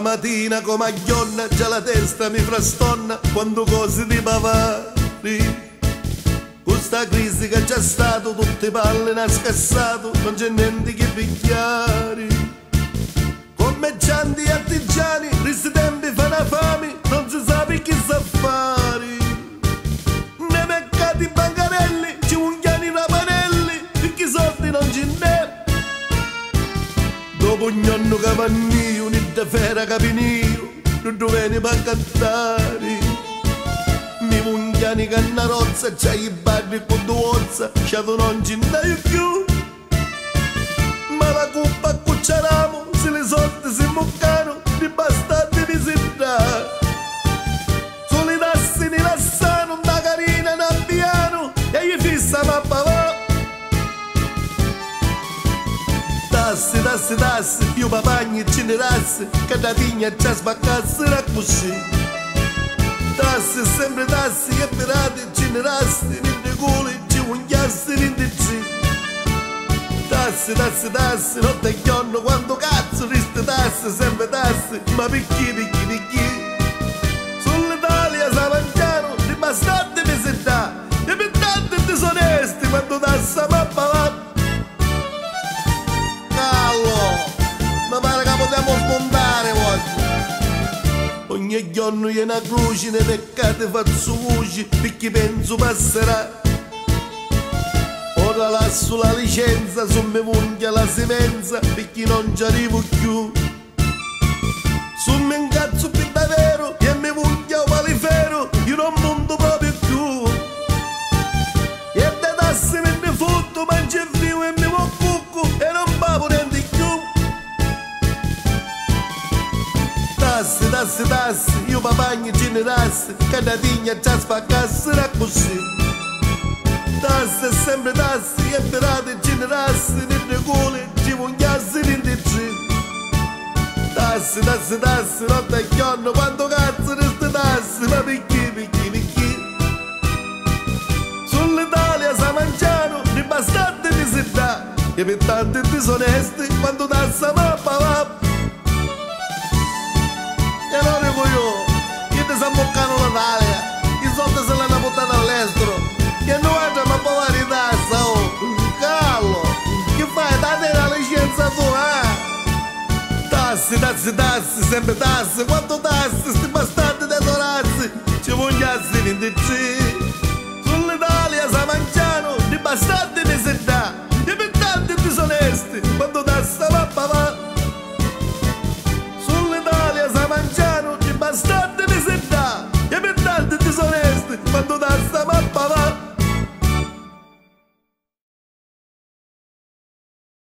mattina come a ghionna già la testa mi frastonna quando cose di pavari. Questa crisi che c'è stato, tutte palle ne ha scassato, non c'è niente che picchiari. Commercianti e artigiani, questi tempi fanno fame, non si sa chi sa fare. Nei mercati bancarelli, ci unghiano i rapanelli, perché i soldi non ce n'è. Dopo ogni anno capannio, un'idea fera capinio, non doveni per cantare. Mi mungiani cannarozza, c'è i barri con duozza, sciato non ce n'è più. Ma la coppa a cucciaramo, se le soldi si muccano, di bastardi visitare. Solo i tassi ne lassano, da carina da piano, e gli fissa papà va. Tassi, tassi, tassi, più papagni e generassi, che da tigna già spaccassero così. Tassi, sempre tassi, e pirati, generassi, nindi culi, ci unchiassi, nindi ci. Tassi, tassi, tassi, notte e giorno, quando cazzo resti tassi, sempre tassi, ma picchi, picchi, picchi. Sull'Italia sa mangiano, di bastardi miseria, e per tanti disonesti, quando tassa mappa va. Callo, mi pare che potremmo smontare oggi. Ogni giorno io una croce nei peccati faccio voce, perché penso passerà. Ora lascio la licenza, su me munghia la semenza, perché non ci arrivo più. Su me incazzo più davvero, e mi munghia un palifero, io non monto proprio più. E da tassi me ne fotto, mangio e vivo e mi cucco, e non pago niente più. Tassi, tassi, tassi, io papagni generassi, che da tigna già spaccassero così. Tassi e sempre tassi, e pirati generassi, nelle cole, ci mungiassi, nelle ci. Tassi, tassi, tassi, notte e giorno, quando cazzo resti tassi, ma picchi, picchi, picchi. Sull'Italia sa mangiano, di bastardi miseria, e per tanti disonesti, quando tassa mappa va. E allora dico io ti sta boccando l'Italia, i soldi se l'hanno buttati all'estero, che non entra ma popolarità, oh, callo, che fai, date la licenza tu, eh? Tassi, tassi, tassi, sempre tassi, quanto tassi?